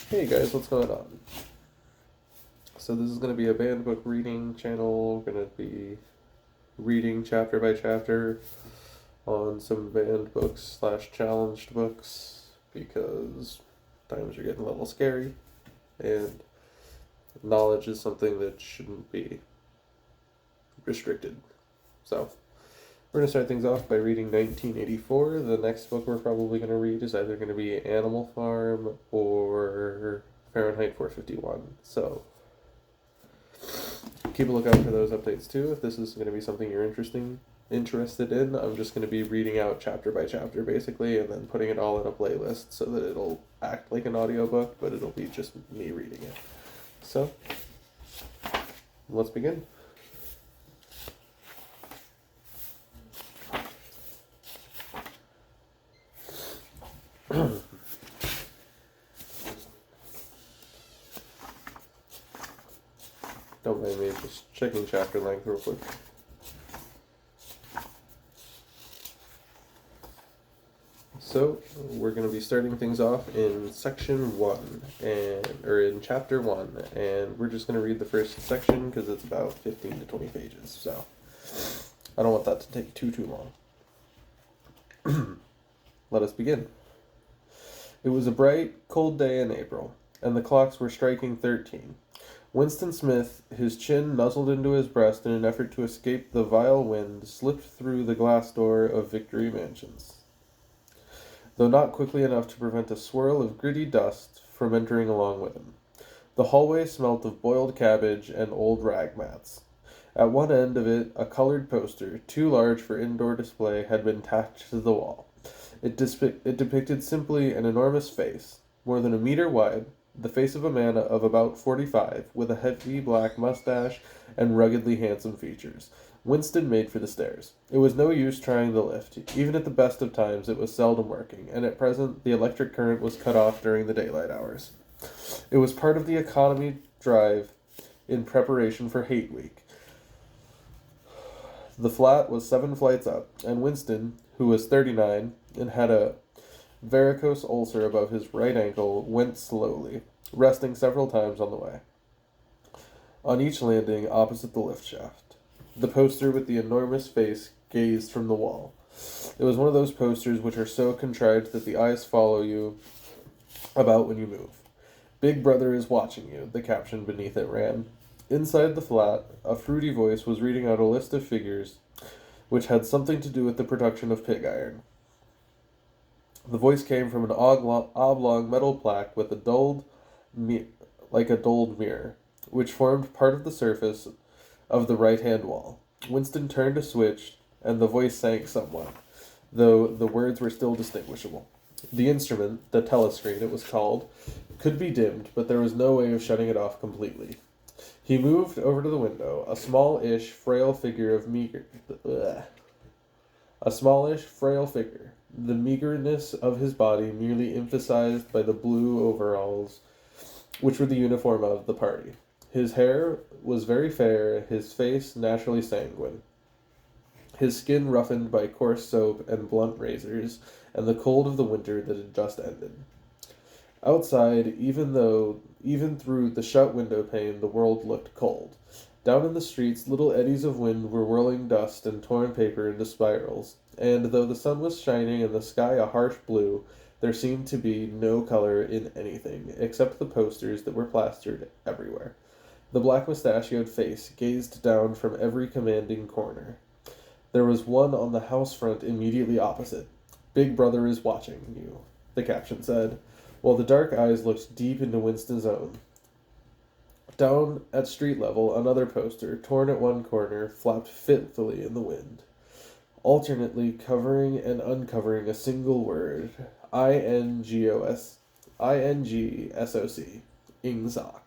Hey guys, what's going on? So this is going to be a banned book reading channel. We're going to be reading chapter by chapter on some banned books slash challenged books because times are getting a little scary and knowledge is something that shouldn't be restricted. So we're going to start things off by reading 1984. The next book we're probably going to read is either going to be Animal Farm or Fahrenheit 451. So keep a lookout for those updates too. If this is going to be something you're interested in, I'm just going to be reading out chapter by chapter basically and then putting it all in a playlist so that it'll act like an audiobook, but it'll be just me reading it. So let's begin. Don't mind me, just checking chapter length real quick. So we're going to be starting things off in section 1, or in chapter 1, and we're just going to read the first section because it's about 15 to 20 pages, so I don't want that to take too long. Let us begin. It was a bright, cold day in April, and the clocks were striking 13. Winston Smith, his chin nuzzled into his breast in an effort to escape the vile wind, slipped through the glass door of Victory Mansions, though not quickly enough to prevent a swirl of gritty dust from entering along with him. The hallway smelt of boiled cabbage and old rag mats. At one end of it, a colored poster, too large for indoor display, had been tacked to the wall. It depicted simply an enormous face, more than a meter wide, the face of a man of about 45, with a heavy black mustache and ruggedly handsome features. Winston made for the stairs. It was no use trying the lift. Even at the best of times, it was seldom working, and at present the electric current was cut off during the daylight hours. It was part of the economy drive in preparation for Hate Week. The flat was 7 flights up, and Winston, who was 39 and had a varicose ulcer above his right ankle, went slowly, resting several times on the way. On each landing, opposite the lift shaft, the poster with the enormous face gazed from the wall. It was one of those posters which are so contrived that the eyes follow you about when you move. "Big Brother is watching you," the caption beneath it ran. Inside the flat, a fruity voice was reading out a list of figures which had something to do with the production of pig iron. The voice came from an oblong metal plaque with a dulled mirror, which formed part of the surface of the right-hand wall. Winston turned a switch, and the voice sank somewhat, though the words were still distinguishable. The instrument, the telescreen it was called, could be dimmed, but there was no way of shutting it off completely. He moved over to the window, a smallish, frail figure, the meagerness of his body merely emphasized by the blue overalls, which were the uniform of the party. His hair was very fair, his face naturally sanguine, his skin roughened by coarse soap and blunt razors, and the cold of the winter that had just ended. Outside, even through the shut window pane, the world looked cold. Down in the streets, little eddies of wind were whirling dust and torn paper into spirals, and though the sun was shining and the sky a harsh blue, there seemed to be no color in anything, except the posters that were plastered everywhere. The black mustachioed face gazed down from every commanding corner. There was one on the house front immediately opposite. "Big Brother is watching you," the caption said, while the dark eyes looked deep into Winston's own. Down at street level, another poster, torn at one corner, flapped fitfully in the wind, alternately covering and uncovering a single word, INGSOC, Ingsoc.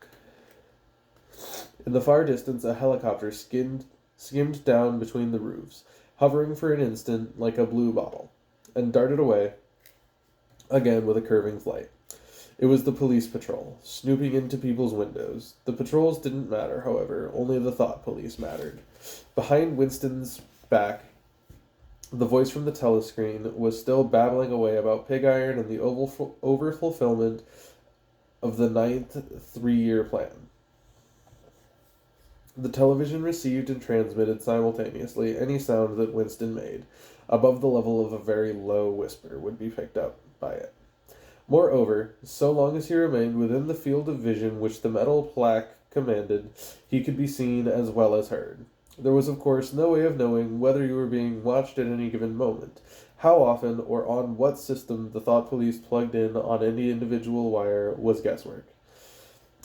In the far distance, a helicopter skimmed down between the roofs, hovering for an instant like a blue bottle, and darted away again with a curving flight. It was the police patrol, snooping into people's windows. The patrols didn't matter, however, only the thought police mattered. Behind Winston's back, the voice from the telescreen was still babbling away about pig iron and the overfulfillment of the ninth three-year plan. The television received and transmitted simultaneously any sound that Winston made, above the level of a very low whisper, would be picked up by it. Moreover, so long as he remained within the field of vision which the metal plaque commanded, he could be seen as well as heard. There was, of course, no way of knowing whether you were being watched at any given moment, how often, or on what system the thought police plugged in on any individual wire was guesswork.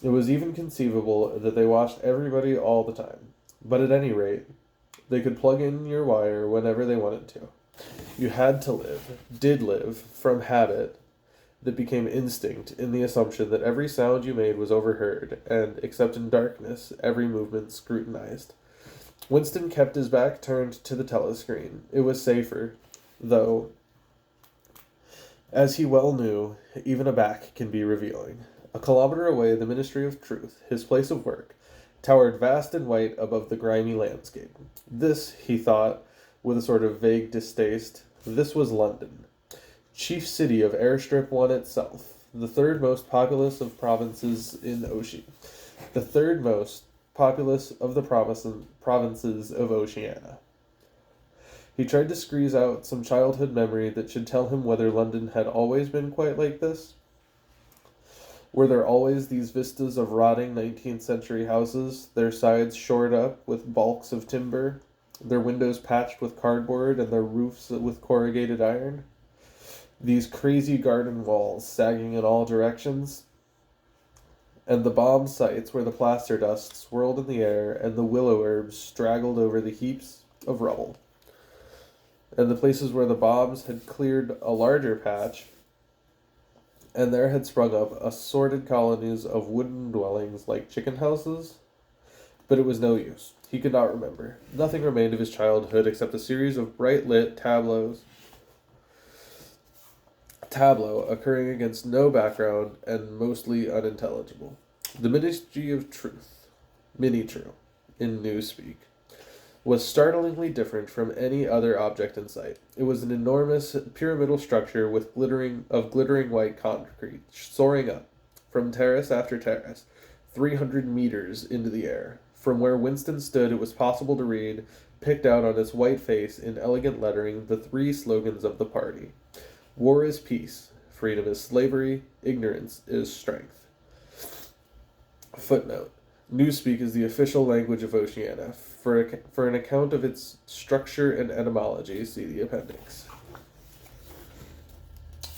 It was even conceivable that they watched everybody all the time. But at any rate, they could plug in your wire whenever they wanted to. You had to live, did live, from habit that became instinct in the assumption that every sound you made was overheard, and, except in darkness, every movement scrutinized. Winston kept his back turned to the telescreen. It was safer, though, as he well knew, even a back can be revealing. A kilometer away, the Ministry of Truth, his place of work, towered vast and white above the grimy landscape. This, he thought, with a sort of vague distaste, this was London, chief city of Airstrip 1 itself, the third most populous of provinces in Oceania, the third most populous of the provinces of Oceania. He tried to squeeze out some childhood memory that should tell him whether London had always been quite like this. Were there always these vistas of rotting 19th century houses, their sides shored up with balks of timber, their windows patched with cardboard, and their roofs with corrugated iron? These crazy garden walls sagging in all directions, and the bomb sites where the plaster dust swirled in the air and the willow herbs straggled over the heaps of rubble, and the places where the bombs had cleared a larger patch, and there had sprung up assorted colonies of wooden dwellings like chicken houses. But it was no use. He could not remember. Nothing remained of his childhood except a series of bright-lit tableau occurring against no background and mostly unintelligible. The Ministry of Truth, Minitrue, in Newspeak, was startlingly different from any other object in sight. It was an enormous pyramidal structure with glittering white concrete, soaring up, from terrace after terrace, 300 meters into the air. From where Winston stood, it was possible to read, picked out on its white face in elegant lettering, the three slogans of the party. War is peace, freedom is slavery, ignorance is strength. Footnote. Newspeak is the official language of Oceania. For an account of its structure and etymology, see the appendix.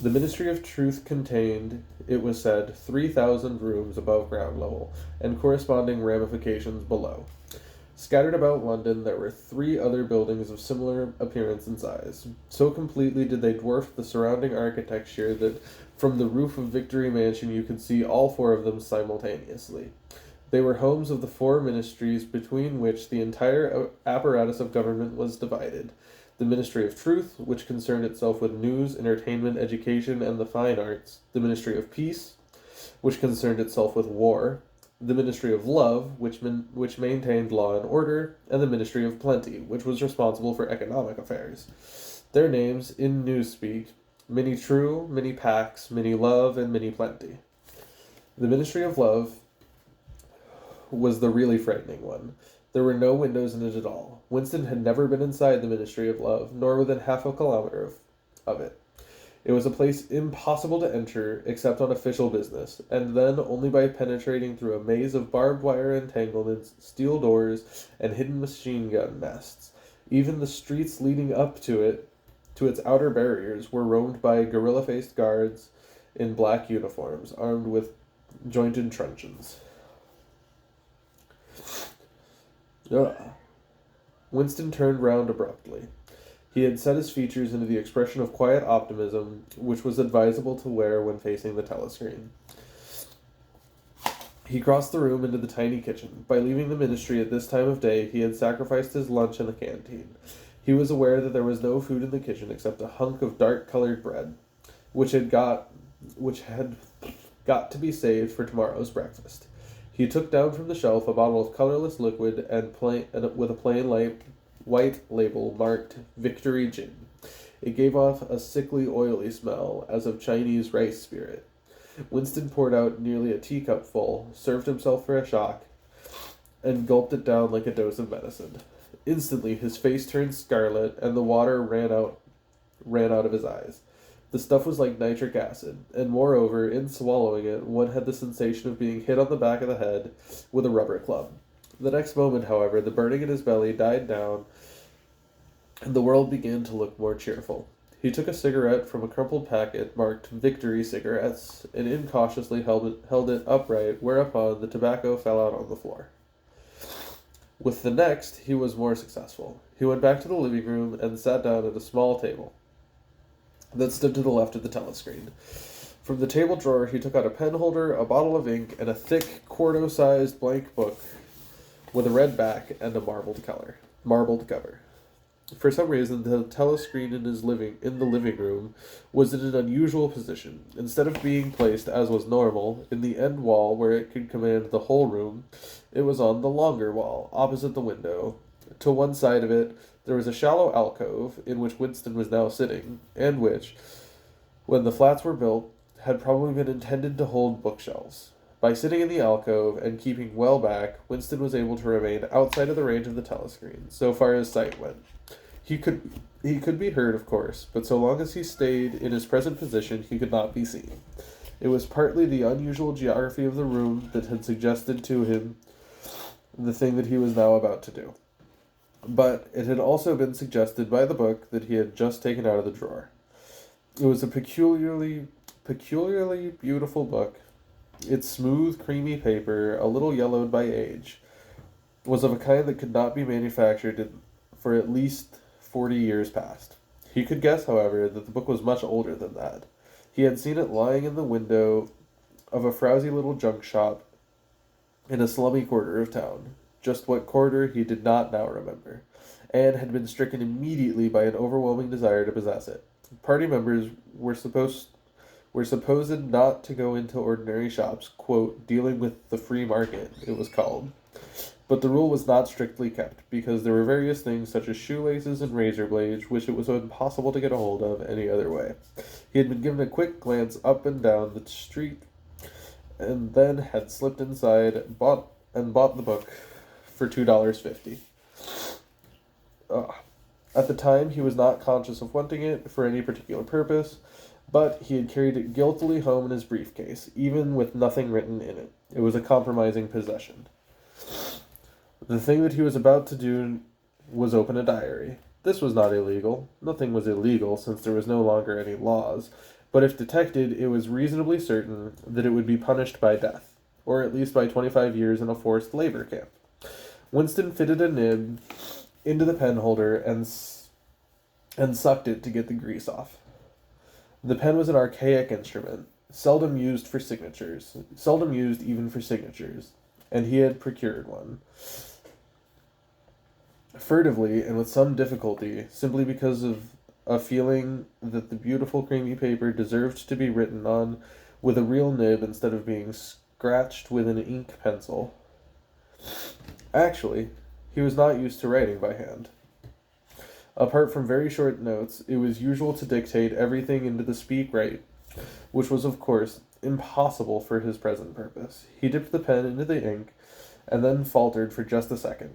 The Ministry of Truth contained, it was said, 3,000 rooms above ground level, and corresponding ramifications below. Scattered about London, there were 3 other buildings of similar appearance and size. So completely did they dwarf the surrounding architecture that from the roof of Victory Mansion you could see all 4 of them simultaneously. They were homes of the 4 ministries between which the entire apparatus of government was divided. The Ministry of Truth, which concerned itself with news, entertainment, education, and the fine arts. The Ministry of Peace, which concerned itself with war. The Ministry of Love, which maintained law and order. And the Ministry of Plenty, which was responsible for economic affairs. Their names, in Newspeak, Minitrue, Minipax, Minilove, and Miniplenty. The Ministry of Love was the really frightening one. There were no windows in it at all. Winston had never been inside the Ministry of Love, nor within half a kilometer of it. It was a place impossible to enter except on official business, and then only by penetrating through a maze of barbed wire entanglements, steel doors, and hidden machine gun nests. Even the streets leading up to its outer barriers, were roamed by gorilla-faced guards in black uniforms, armed with jointed truncheons. Winston turned round abruptly. He had set his features into the expression of quiet optimism which was advisable to wear when facing the telescreen. He crossed the room into the tiny kitchen. By leaving the ministry at this time of day, he had sacrificed his lunch in the canteen. He was aware that there was no food in the kitchen except a hunk of dark-colored bread, which had got to be saved for tomorrow's breakfast. He took down from the shelf a bottle of colorless liquid with a plain white label marked Victory Gin. It gave off a sickly, oily smell, as of Chinese rice spirit. Winston poured out nearly a teacup full, served himself for a shock, and gulped it down like a dose of medicine. Instantly, his face turned scarlet, and the water ran out of his eyes. The stuff was like nitric acid, and moreover, in swallowing it, one had the sensation of being hit on the back of the head with a rubber club. The next moment, however, the burning in his belly died down, and the world began to look more cheerful. He took a cigarette from a crumpled packet marked Victory Cigarettes, and incautiously held it upright, whereupon the tobacco fell out on the floor. With the next, he was more successful. He went back to the living room and sat down at a small table that stood to the left of the telescreen. From the table drawer, he took out a pen holder, a bottle of ink, and a thick, quarto-sized blank book with a red back and a marbled cover. For some reason, the telescreen in the living room was in an unusual position. Instead of being placed, as was normal, in the end wall where it could command the whole room, it was on the longer wall, opposite the window. To one side of it, there was a shallow alcove, in which Winston was now sitting, and which, when the flats were built, had probably been intended to hold bookshelves. By sitting in the alcove and keeping well back, Winston was able to remain outside of the range of the telescreen, so far as sight went. He could be heard, of course, but so long as he stayed in his present position, he could not be seen. It was partly the unusual geography of the room that had suggested to him the thing that he was now about to do. But it had also been suggested by the book that he had just taken out of the drawer. It was a peculiarly beautiful book. Its smooth, creamy paper, a little yellowed by age, was of a kind that could not be manufactured for at least 40 years past. He could guess, however, that the book was much older than that. He had seen it lying in the window of a frowsy little junk shop in a slummy quarter of town. Just what quarter he did not now remember, and had been stricken immediately by an overwhelming desire to possess it. Party members were supposed not to go into ordinary shops, quote, dealing with the free market, it was called. But the rule was not strictly kept, because there were various things such as shoelaces and razor blades, which it was impossible to get a hold of any other way. He had been given a quick glance up and down the street, and then had slipped inside, bought the book for $2.50. At the time, he was not conscious of wanting it for any particular purpose, but he had carried it guiltily home in his briefcase, even with nothing written in it. It was a compromising possession. The thing that he was about to do was open a diary. This was not illegal. Nothing was illegal, since there was no longer any laws, but if detected, it was reasonably certain that it would be punished by death, or at least by 25 years in a forced labor camp. Winston fitted a nib into the pen holder and sucked it to get the grease off. The pen was an archaic instrument, seldom used even for signatures, and he had procured one. Furtively, and with some difficulty, simply because of a feeling that the beautiful creamy paper deserved to be written on with a real nib instead of being scratched with an ink pencil. Actually, he was not used to writing by hand. Apart from very short notes, it was usual to dictate everything into the speak-write, which was, of course, impossible for his present purpose. He dipped the pen into the ink, and then faltered for just a second.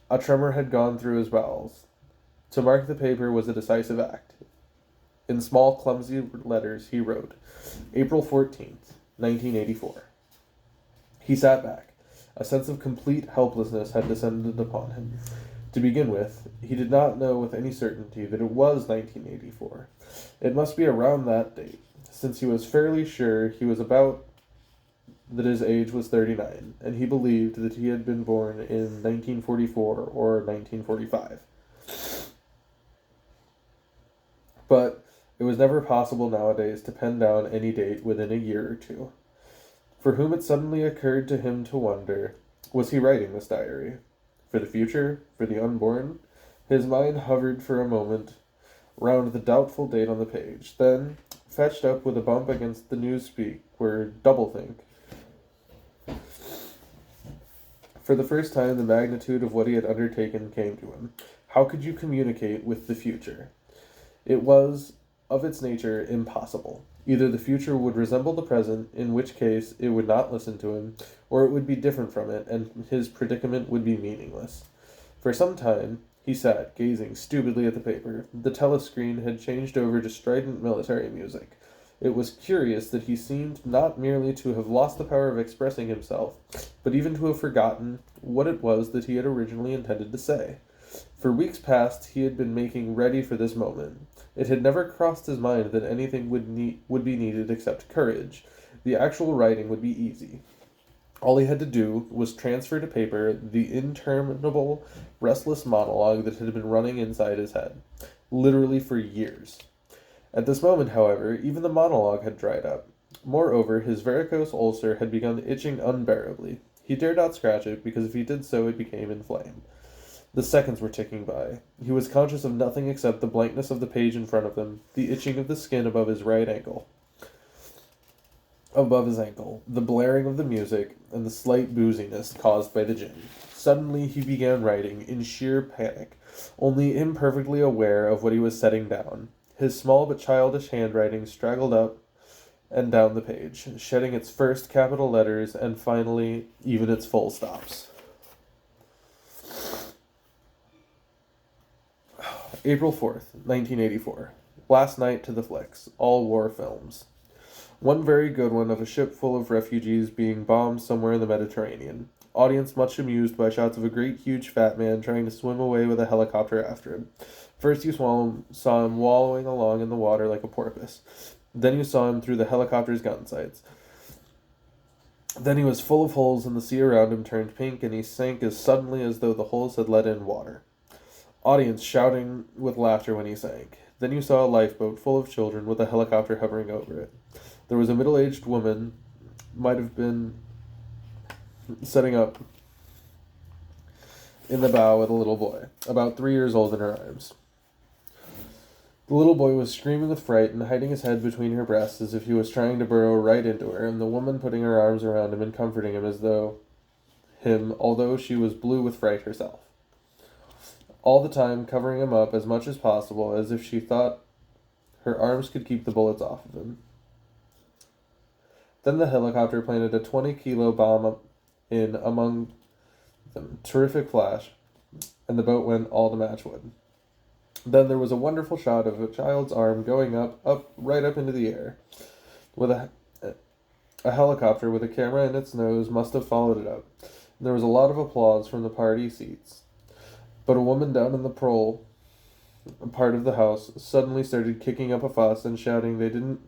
A tremor had gone through his bowels. To mark the paper was a decisive act. In small, clumsy letters, he wrote, April 14th, 1984. He sat back. A sense of complete helplessness had descended upon him. To begin with, he did not know with any certainty that it was 1984. It must be around that date, since he was fairly sure that his age was 39, and he believed that he had been born in 1944 or 1945. But it was never possible nowadays to pen down any date within a year or two. For whom it suddenly occurred to him to wonder, was he writing this diary? For the future? For the unborn? His mind hovered for a moment round the doubtful date on the page, then fetched up with a bump against the newspeak where doublethink. For the first time, the magnitude of what he had undertaken came to him. How could you communicate with the future? It was, of its nature, impossible. Either the future would resemble the present, in which case it would not listen to him, or it would be different from it, and his predicament would be meaningless. For some time, he sat, gazing stupidly at the paper. The telescreen had changed over to strident military music. It was curious that he seemed not merely to have lost the power of expressing himself, but even to have forgotten what it was that he had originally intended to say. For weeks past he had been making ready for this moment. It had never crossed his mind that anything would be needed except courage. The actual writing would be easy. All he had to do was transfer to paper the interminable, restless monologue that had been running inside his head, literally for years. At this moment, however, even the monologue had dried up. Moreover, his varicose ulcer had begun itching unbearably. He dared not scratch it, because if he did so it became inflamed. The seconds were ticking by. He was conscious of nothing except the blankness of the page in front of him, the itching of the skin above his ankle, the blaring of the music, and the slight booziness caused by the gin. Suddenly he began writing, in sheer panic, only imperfectly aware of what he was setting down. His small but childish handwriting straggled up and down the page, shedding its first capital letters and finally even its full stops. April 4th, 1984. Last night to the flicks. All war films. One very good one of a ship full of refugees being bombed somewhere in the Mediterranean. Audience much amused by shots of a great huge fat man trying to swim away with a helicopter after him. First you saw him wallowing along in the water like a porpoise. Then you saw him through the helicopter's gun sights. Then he was full of holes and the sea around him turned pink and he sank as suddenly as though the holes had let in water. Audience shouting with laughter when he sank. Then you saw a lifeboat full of children with a helicopter hovering over it. There was a middle-aged woman, might have been setting up in the bow with a little boy, about 3 years old, in her arms. The little boy was screaming with fright and hiding his head between her breasts as if he was trying to burrow right into her, and the woman putting her arms around him and comforting him although she was blue with fright herself. All the time covering him up as much as possible, as if she thought her arms could keep the bullets off of him. Then the helicopter planted a 20-kilo bomb in among them. Terrific flash, and the boat went all to matchwood. Then there was a wonderful shot of a child's arm going right up into the air. With a helicopter with a camera in its nose must have followed it up. There was a lot of applause from the party seats. But a woman down in the prole part of the house suddenly started kicking up a fuss and shouting they didn't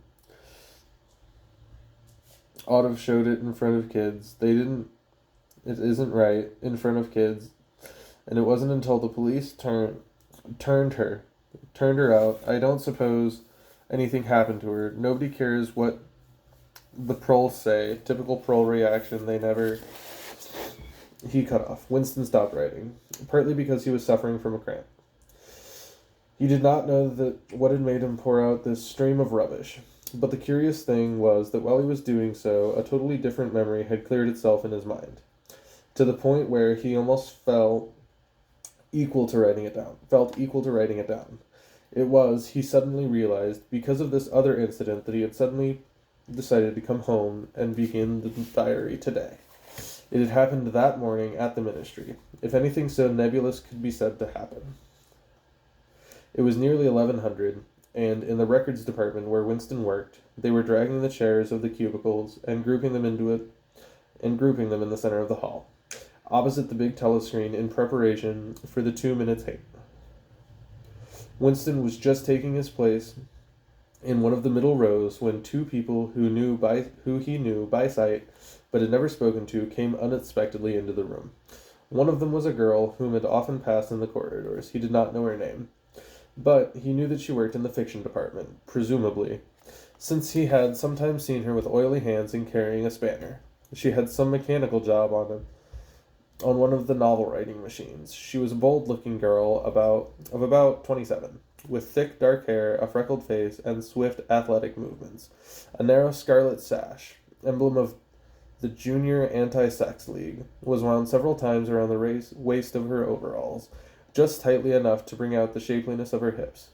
ought to have showed it in front of kids. It isn't right in front of kids. And it wasn't until the police turned her out. I don't suppose anything happened to her. Nobody cares what the proles say. Typical prole reaction. He cut off. Winston stopped writing, partly because he was suffering from a cramp. He did not know what had made him pour out this stream of rubbish. But the curious thing was that while he was doing so, a totally different memory had cleared itself in his mind, to the point where he almost felt equal to writing it down. It was, he suddenly realized, because of this other incident that he had suddenly decided to come home and begin the diary today. It had happened that morning at the ministry, if anything so nebulous could be said to happen. It was nearly 1100, and in the records department where Winston worked, they were dragging the chairs of the cubicles and grouping them in the center of the hall, opposite the big telescreen in preparation for the 2-minute tape. Winston was just taking his place in one of the middle rows when two people who he knew by sight but had never spoken to came unexpectedly into the room. One of them was a girl whom had often passed in the corridors. He did not know her name, but he knew that she worked in the fiction department, presumably, since he had sometimes seen her with oily hands and carrying a spanner. She had some mechanical job on one of the novel-writing machines. She was a bold-looking girl of about 27, with thick dark hair, a freckled face, and swift athletic movements. A narrow scarlet sash, emblem of the Junior Anti-Sex League, was wound several times around the waist of her overalls, just tightly enough to bring out the shapeliness of her hips.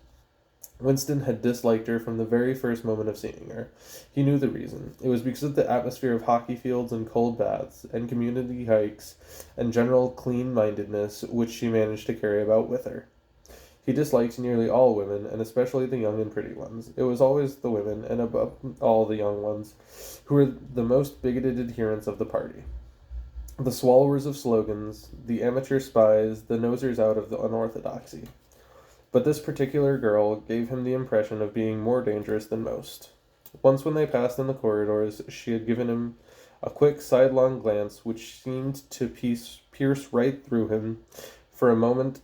Winston had disliked her from the very first moment of seeing her. He knew the reason. It was because of the atmosphere of hockey fields and cold baths and community hikes and general clean-mindedness which she managed to carry about with her. He disliked nearly all women, and especially the young and pretty ones. It was always the women, and above all the young ones, who were the most bigoted adherents of the party. The swallowers of slogans, the amateur spies, the nosers out of the unorthodoxy. But this particular girl gave him the impression of being more dangerous than most. Once when they passed in the corridors, she had given him a quick sidelong glance which seemed to pierce right through him for a moment,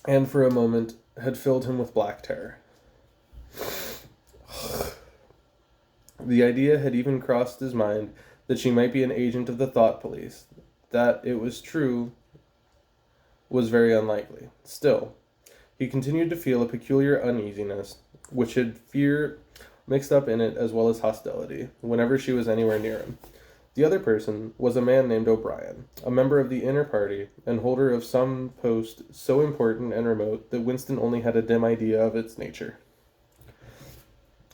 and for a moment had filled him with black terror. The idea had even crossed his mind that she might be an agent of the thought police. That it was true was very unlikely. Still, he continued to feel a peculiar uneasiness, which had fear mixed up in it as well as hostility, whenever she was anywhere near him. The other person was a man named O'Brien, a member of the inner party, and holder of some post so important and remote that Winston only had a dim idea of its nature.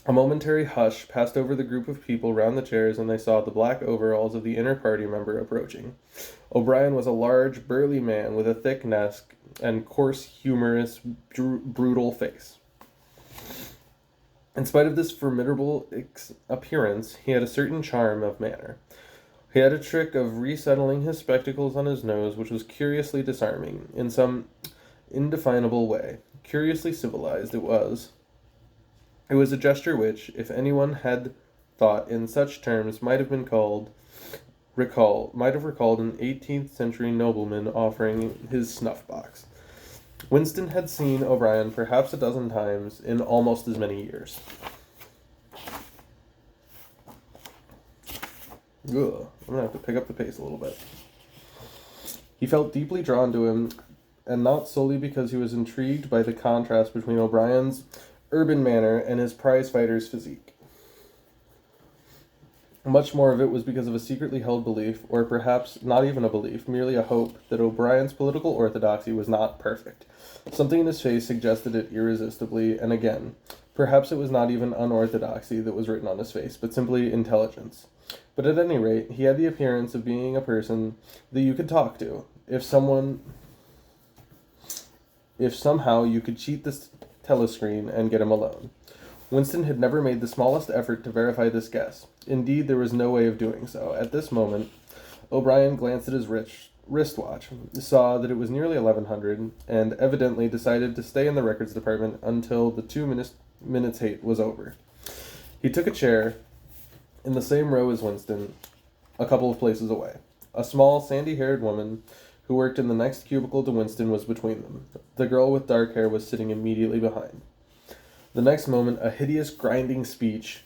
A momentary hush passed over the group of people round the chairs, and they saw the black overalls of the inner party member approaching. O'Brien was a large, burly man with a thick neck and coarse, humorous, brutal face. In spite of this formidable appearance, he had a certain charm of manner. He had a trick of resettling his spectacles on his nose which was curiously disarming, in some indefinable way. Curiously civilized it was. It was a gesture which, if anyone had thought in such terms, might have recalled an 18th century nobleman offering his snuff box. Winston had seen O'Brien perhaps a dozen times in almost as many years. I'm gonna have to pick up the pace a little bit. He felt deeply drawn to him, and not solely because he was intrigued by the contrast between O'Brien's urban manner and his prize-fighter's physique. Much more of it was because of a secretly held belief, or perhaps not even a belief, merely a hope, that O'Brien's political orthodoxy was not perfect. Something in his face suggested it irresistibly, and again, perhaps it was not even unorthodoxy that was written on his face, but simply intelligence. But at any rate, he had the appearance of being a person that you could talk to, if somehow you could cheat this telescreen and get him alone. Winston had never made the smallest effort to verify this guess. Indeed, there was no way of doing so. At this moment, O'Brien glanced at his wristwatch, saw that it was nearly 1100, and evidently decided to stay in the records department until the 2 minutes hate was over. He took a chair in the same row as Winston, a couple of places away. A small, sandy-haired woman who worked in the next cubicle to Winston was between them. The girl with dark hair was sitting immediately behind. The next moment, a hideous grinding speech,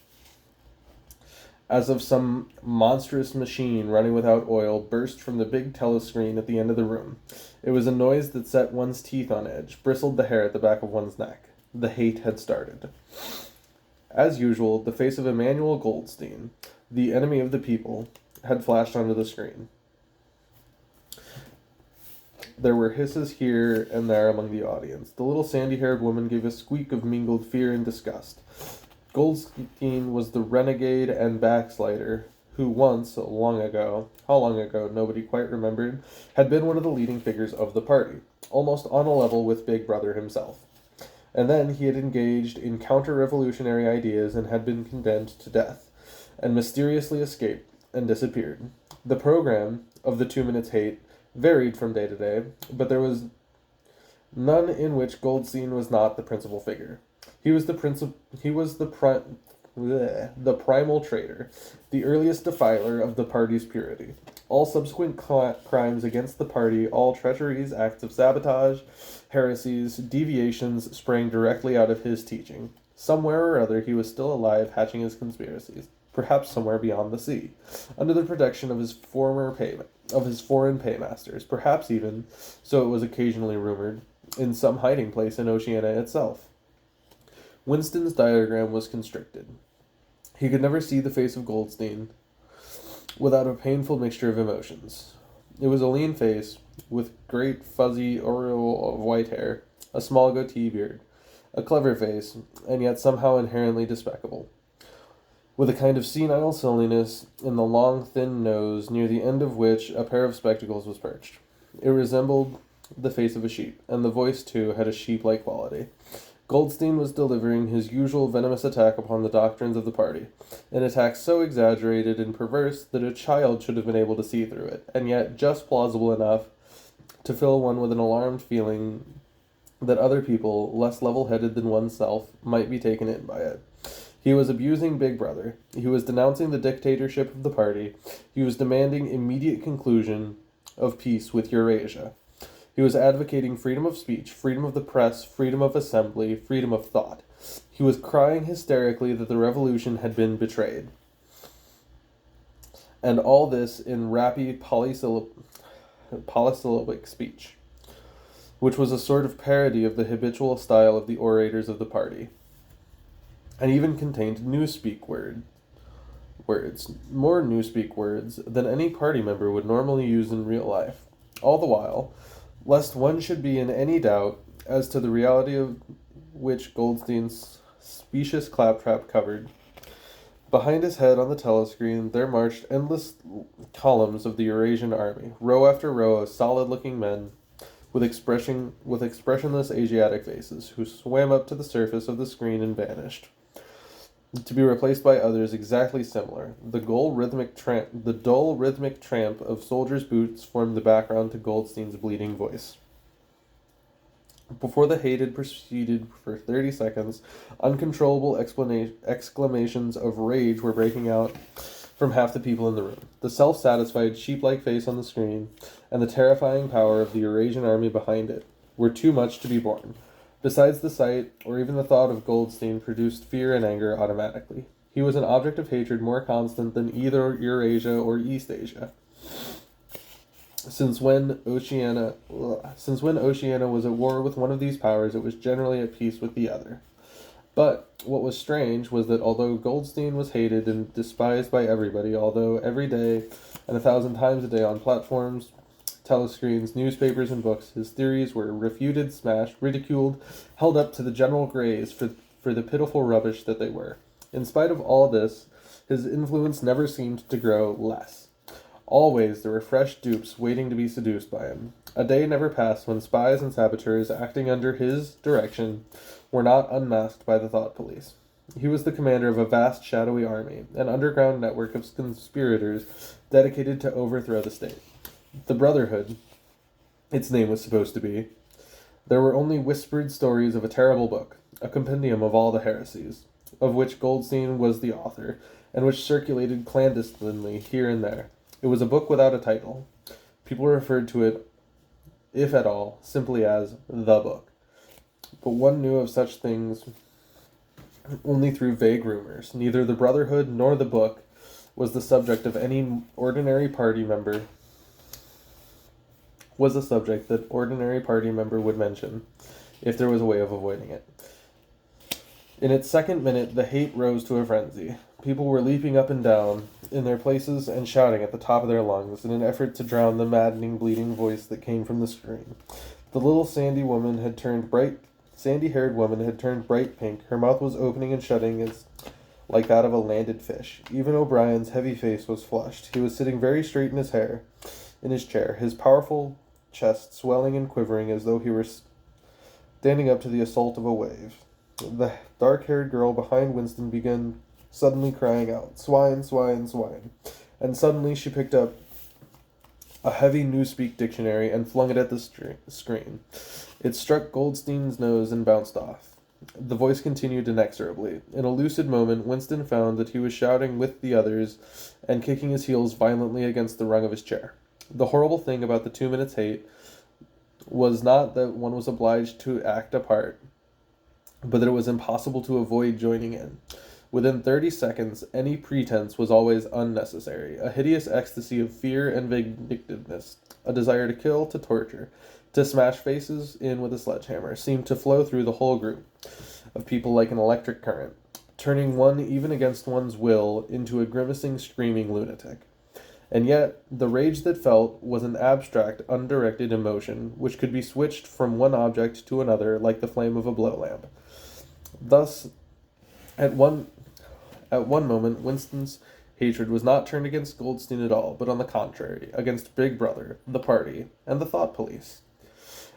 as of some monstrous machine running without oil, burst from the big telescreen at the end of the room. It was a noise that set one's teeth on edge, bristled the hair at the back of one's neck. The hate had started. As usual, the face of Emmanuel Goldstein, the enemy of the people, had flashed onto the screen. There were hisses here and there among the audience. The little sandy-haired woman gave a squeak of mingled fear and disgust. Goldstein was the renegade and backslider who once, long ago, how long ago nobody quite remembered, had been one of the leading figures of the party, almost on a level with Big Brother himself. And then he had engaged in counter-revolutionary ideas and had been condemned to death, and mysteriously escaped and disappeared. The program of the 2 minutes hate varied from day to day, but there was none in which Goldstein was not the principal figure. He was the primal traitor, the earliest defiler of the party's purity. All subsequent crimes against the party, all treacheries, acts of sabotage, heresies, deviations sprang directly out of his teaching. Somewhere or other he was still alive, hatching his conspiracies, perhaps somewhere beyond the sea, under the protection of his foreign paymasters, perhaps even, so it was occasionally rumored, in some hiding place in Oceania itself. Winston's diagram was constricted. He could never see the face of Goldstein without a painful mixture of emotions. It was a lean face, with great fuzzy aureole of white hair, a small goatee beard, a clever face, and yet somehow inherently despicable, with a kind of senile silliness in the long, thin nose, near the end of which a pair of spectacles was perched. It resembled the face of a sheep, and the voice, too, had a sheep-like quality. Goldstein was delivering his usual venomous attack upon the doctrines of the party, an attack so exaggerated and perverse that a child should have been able to see through it, and yet just plausible enough to fill one with an alarmed feeling that other people, less level-headed than oneself, might be taken in by it. He was abusing Big Brother. He was denouncing the dictatorship of the party. He was demanding immediate conclusion of peace with Eurasia. He was advocating freedom of speech, freedom of the press, freedom of assembly, freedom of thought. He was crying hysterically that the revolution had been betrayed. And all this in rappy polysyllabic speech, which was a sort of parody of the habitual style of the orators of the party, and even contained more newspeak words than any party member would normally use in real life. All the while, lest one should be in any doubt as to the reality of which Goldstein's specious claptrap covered, behind his head on the telescreen there marched endless columns of the Eurasian army, row after row of solid-looking men with expressionless Asiatic faces, who swam up to the surface of the screen and vanished, to be replaced by others exactly similar. The dull rhythmic tramp of soldiers' boots formed the background to Goldstein's bleeding voice. Before the hate had proceeded for 30 seconds, uncontrollable exclamations of rage were breaking out from half the people in the room. The self-satisfied, sheep-like face on the screen, and the terrifying power of the Eurasian army behind it, were too much to be borne. Besides, the sight, or even the thought of Goldstein produced fear and anger automatically. He was an object of hatred more constant than either Eurasia or East Asia. Since when Oceania was at war with one of these powers, it was generally at peace with the other. But what was strange was that although Goldstein was hated and despised by everybody, although every day and 1,000 times a day on platforms, telescreens, newspapers, and books, his theories were refuted, smashed, ridiculed, held up to the general gaze for the pitiful rubbish that they were. In spite of all this, his influence never seemed to grow less. Always there were fresh dupes waiting to be seduced by him. A day never passed when spies and saboteurs acting under his direction were not unmasked by the thought police. He was the commander of a vast shadowy army, an underground network of conspirators dedicated to overthrow the state. The Brotherhood, its name was supposed to be. There were only whispered stories of a terrible book, a compendium of all the heresies, of which Goldstein was the author, and which circulated clandestinely here and there. It was a book without a title. People referred to it, if at all, simply as the book. But one knew of such things only through vague rumors. Neither the Brotherhood nor the book was the subject of any ordinary party member would mention, if there was a way of avoiding it. In its second minute, the hate rose to a frenzy. People were leaping up and down in their places and shouting at the top of their lungs in an effort to drown the maddening, bleating voice that came from the screen. The little sandy-haired woman had turned bright pink. Her mouth was opening and shutting as like that of a landed fish. Even O'Brien's heavy face was flushed. He was sitting very straight in his chair, his powerful chest swelling and quivering as though he were standing up to the assault of a wave. The dark-haired girl behind Winston began suddenly crying out, "Swine, swine, swine." And suddenly she picked up a heavy Newspeak dictionary and flung it at the screen. It struck Goldstein's nose and bounced off. The voice continued inexorably. In a lucid moment, Winston found that he was shouting with the others and kicking his heels violently against the rung of his chair. The horrible thing about the 2 minutes hate was not that one was obliged to act a part, but that it was impossible to avoid joining in. Within 30 seconds, any pretense was always unnecessary. A hideous ecstasy of fear and vindictiveness, a desire to kill, to torture, to smash faces in with a sledgehammer, seemed to flow through the whole group of people like an electric current, turning one, even against one's will, into a grimacing, screaming lunatic. And yet, the rage that felt was an abstract, undirected emotion, which could be switched from one object to another like the flame of a blow lamp. Thus, at one moment, Winston's hatred was not turned against Goldstein at all, but on the contrary, against Big Brother, the party, and the thought police.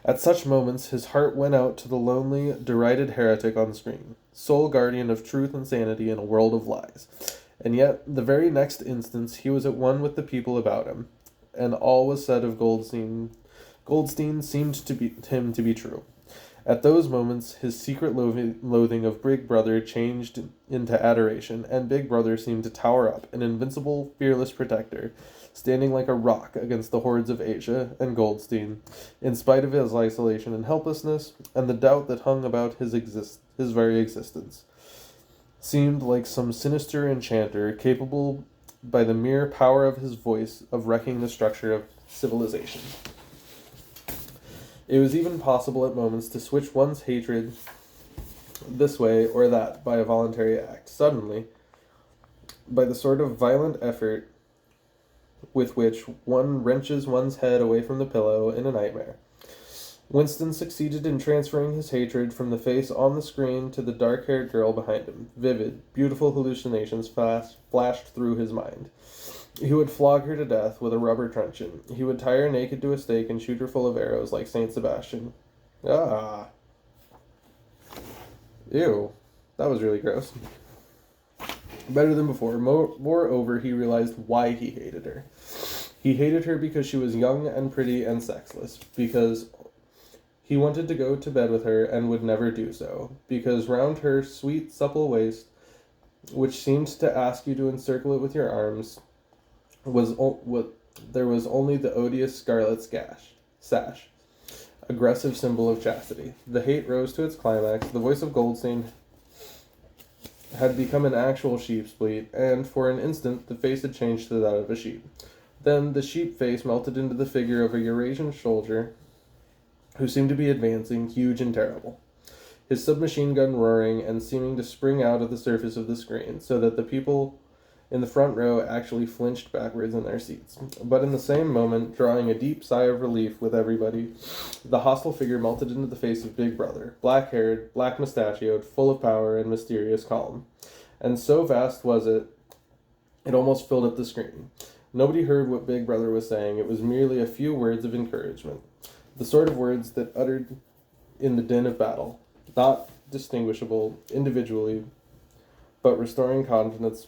At such moments, his heart went out to the lonely, derided heretic on the screen, sole guardian of truth and sanity in a world of lies. And yet, the very next instant, he was at one with the people about him, and all was said of Goldstein. Goldstein seemed to him to be true. At those moments, his secret loathing of Big Brother changed into adoration, and Big Brother seemed to tower up, an invincible, fearless protector, standing like a rock against the hordes of Asia and Goldstein, in spite of his isolation and helplessness, and the doubt that hung about his very existence. Seemed like some sinister enchanter, capable, by the mere power of his voice, of wrecking the structure of civilization. It was even possible at moments to switch one's hatred this way or that by a voluntary act, suddenly, by the sort of violent effort with which one wrenches one's head away from the pillow in a nightmare. Winston succeeded in transferring his hatred from the face on the screen to the dark-haired girl behind him. Vivid, beautiful hallucinations flashed through his mind. He would flog her to death with a rubber truncheon. He would tie her naked to a stake and shoot her full of arrows like Saint Sebastian. Ah. Ew. That was really gross. Better than before. Moreover, he realized why he hated her. He hated her because she was young and pretty and sexless. Because he wanted to go to bed with her and would never do so. Because round her sweet, supple waist, which seemed to ask you to encircle it with your arms, there was only the odious scarlet sash, aggressive symbol of chastity. The hate rose to its climax. The voice of Goldstein had become an actual sheep's bleat, and for an instant the face had changed to that of a sheep. Then the sheep face melted into the figure of a Eurasian soldier who seemed to be advancing, huge and terrible, his submachine gun roaring and seeming to spring out of the surface of the screen, so that the people in the front row actually flinched backwards in their seats. But in the same moment, drawing a deep sigh of relief with everybody, the hostile figure melted into the face of Big Brother, black-haired, black-mustachioed, full of power and mysterious calm. And so vast was it, it almost filled up the screen. Nobody heard what Big Brother was saying. It was merely a few words of encouragement, the sort of words that uttered in the din of battle, not distinguishable individually, but restoring confidence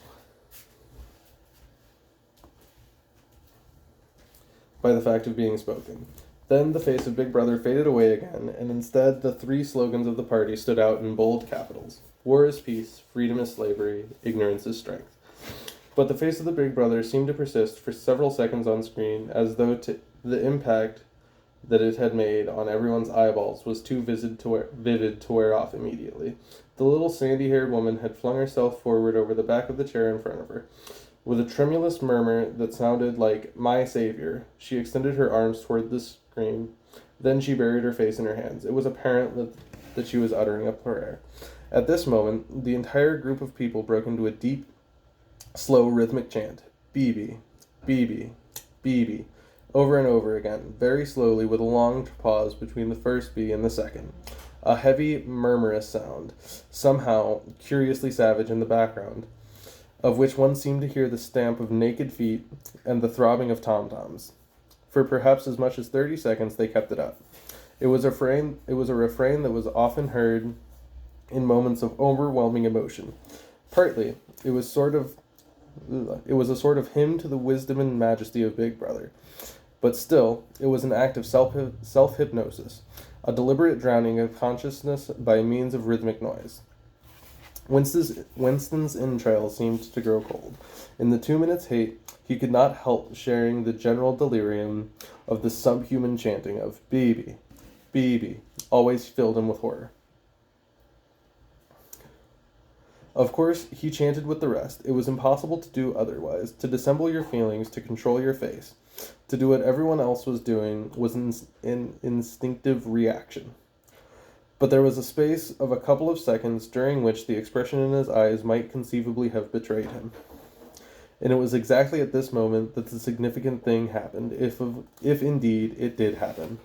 by the fact of being spoken. Then the face of Big Brother faded away again, and instead the three slogans of the party stood out in bold capitals. War is peace, freedom is slavery, ignorance is strength. But the face of the Big Brother seemed to persist for several seconds on screen, as though the impact that it had made on everyone's eyeballs was too vivid to wear off immediately. The little sandy-haired woman had flung herself forward over the back of the chair in front of her. With a tremulous murmur that sounded like, "My Savior," she extended her arms toward the screen. Then she buried her face in her hands. It was apparent that she was uttering a prayer. At this moment, the entire group of people broke into a deep, slow, rhythmic chant. "Bibi, Bibi, Bibi," over and over again, very slowly, with a long pause between the first B and the second. A heavy, murmurous sound, somehow curiously savage in the background, of which one seemed to hear the stamp of naked feet and the throbbing of tom-toms. For perhaps as much as 30 seconds they kept it up. It was a refrain that was often heard in moments of overwhelming emotion. Partly, it was a sort of hymn to the wisdom and majesty of Big Brother. But still, it was an act of self-hypnosis, a deliberate drowning of consciousness by means of rhythmic noise. Winston's entrails seemed to grow cold. In the 2 minutes' hate, he could not help sharing the general delirium of the subhuman chanting of "Bibi, Bibi," always filled him with horror. Of course, he chanted with the rest. It was impossible to do otherwise. To dissemble your feelings, to control your face, to do what everyone else was doing was an instinctive reaction. But there was a space of a couple of seconds during which the expression in his eyes might conceivably have betrayed him. And it was exactly at this moment that the significant thing happened, if indeed it did happen.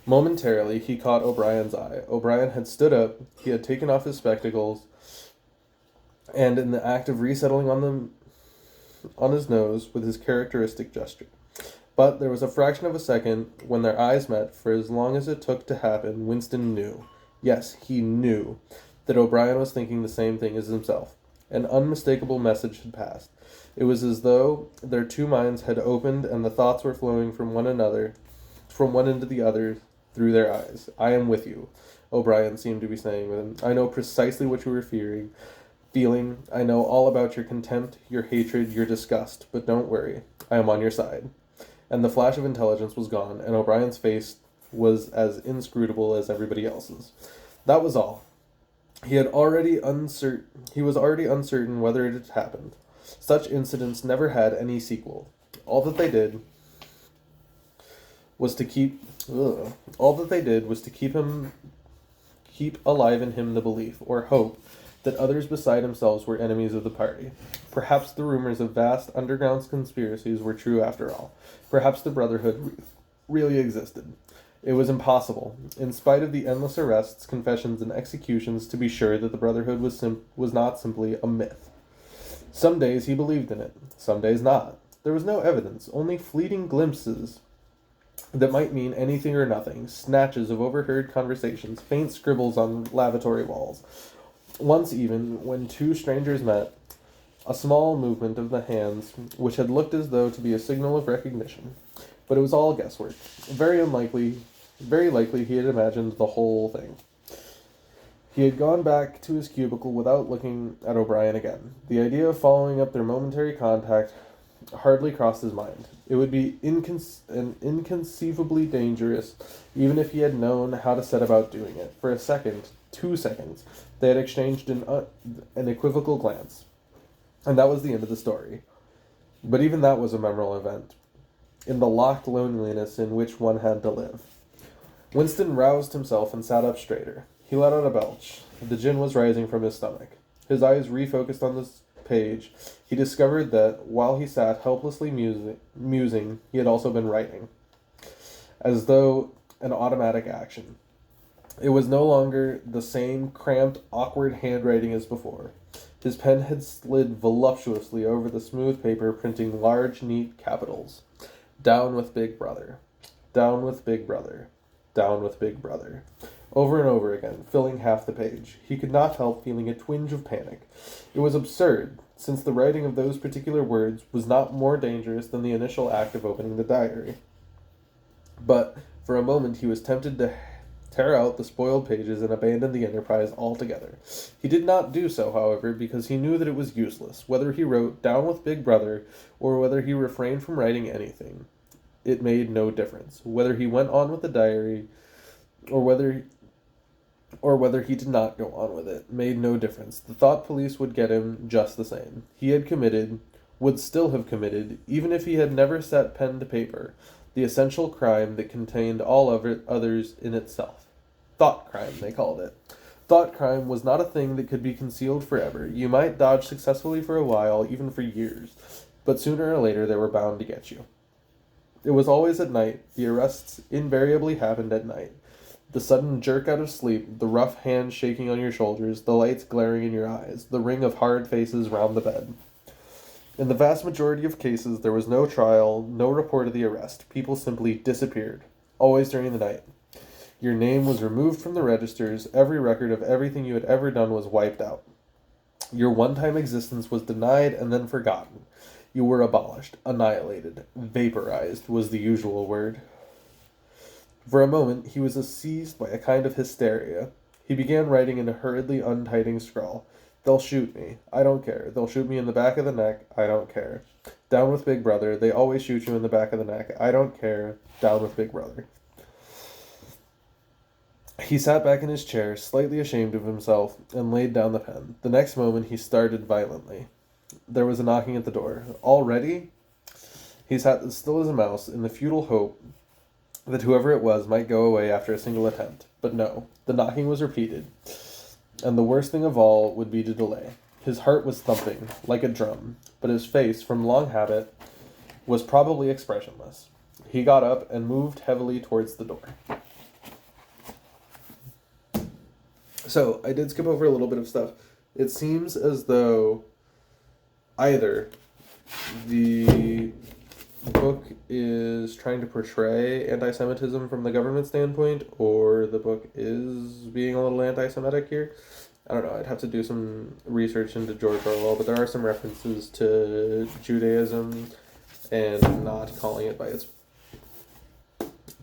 Momentarily, he caught O'Brien's eye. O'Brien had stood up, he had taken off his spectacles, and in the act of resettling on his nose with his characteristic gesture. But there was a fraction of a second when their eyes met. For as long as it took to happen, Winston knew, yes, he knew, that O'Brien was thinking the same thing as himself. An unmistakable message had passed. It was as though their two minds had opened and the thoughts were flowing from one into the other through their eyes. I am with you, O'Brien seemed to be saying with him. I know precisely what you were feeling. I know all about your contempt, your hatred, your disgust, but don't worry. I am on your side. And the flash of intelligence was gone, and O'Brien's face was as inscrutable as everybody else's. That was all. He was already uncertain whether it had happened. Such incidents never had any sequel. All that they did was to keep alive in him the belief, or hope, that others beside himself were enemies of the party. Perhaps the rumors of vast underground conspiracies were true after all. Perhaps the Brotherhood really existed. It was impossible, in spite of the endless arrests, confessions, and executions, to be sure that the Brotherhood was not simply a myth. Some days he believed in it, some days not. There was no evidence, only fleeting glimpses that might mean anything or nothing, snatches of overheard conversations, faint scribbles on lavatory walls. Once even, when two strangers met, a small movement of the hands, which had looked as though to be a signal of recognition. But it was all guesswork. Very likely he had imagined the whole thing. He had gone back to his cubicle without looking at O'Brien again. The idea of following up their momentary contact hardly crossed his mind. It would be inconceivably dangerous, even if he had known how to set about doing it. For a second, 2 seconds, they had exchanged an equivocal glance. And that was the end of the story. But even that was a memorable event, in the locked loneliness in which one had to live. Winston roused himself and sat up straighter. He let out a belch. The gin was rising from his stomach. His eyes refocused on this page. He discovered that, while he sat helplessly musing, he had also been writing, as though an automatic action. It was no longer the same cramped, awkward handwriting as before. His pen had slid voluptuously over the smooth paper, printing large, neat capitals. Down with Big Brother. Down with Big Brother. Down with Big Brother. Over and over again, filling half the page. He could not help feeling a twinge of panic. It was absurd, since the writing of those particular words was not more dangerous than the initial act of opening the diary. But, for a moment, he was tempted to tear out the spoiled pages and abandon the enterprise altogether. He did not do so, however, because he knew that it was useless. Whether he wrote Down with Big Brother, or whether he refrained from writing anything, it made no difference. Whether he went on with the diary, or whether he did not go on with it, made no difference. The thought police would get him just the same. He had committed, would still have committed, even if he had never set pen to paper, the essential crime that contained all of it others in itself. Thought crime, they called it. Thought crime was not a thing that could be concealed forever. You might dodge successfully for a while, even for years, but sooner or later they were bound to get you. It was always at night. The arrests invariably happened at night. The sudden jerk out of sleep, the rough hands shaking on your shoulders, the lights glaring in your eyes, the ring of hard faces round the bed. In the vast majority of cases, there was no trial, no report of the arrest. People simply disappeared, always during the night. Your name was removed from the registers, every record of everything you had ever done was wiped out. Your one-time existence was denied and then forgotten. You were abolished, annihilated, vaporized was the usual word. For a moment, he was seized by a kind of hysteria. He began writing in a hurriedly untidying scrawl. They'll shoot me. I don't care. They'll shoot me in the back of the neck. I don't care. Down with Big Brother. They always shoot you in the back of the neck. I don't care. Down with Big Brother. He sat back in his chair, slightly ashamed of himself, and laid down the pen. The next moment he started violently. There was a knocking at the door. Already? He sat as still as a mouse, in the futile hope that whoever it was might go away after a single attempt. But no, the knocking was repeated, and the worst thing of all would be to delay. His heart was thumping, like a drum, but his face, from long habit, was probably expressionless. He got up and moved heavily towards the door. So I did skip over a little bit of stuff. It seems as though either the book is trying to portray anti-Semitism from the government standpoint, or the book is being a little anti-Semitic here. I don't know. I'd have to do some research into George Orwell, but there are some references to Judaism and not calling it by its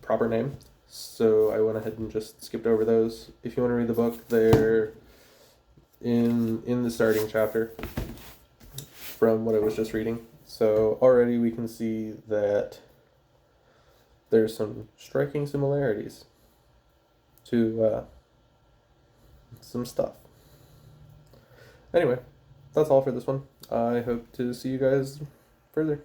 proper name. So I went ahead and just skipped over those. If you want to read the book, they're in the starting chapter from what I was just reading. So already we can see that there's some striking similarities to some stuff. Anyway, that's all for this one. I hope to see you guys further.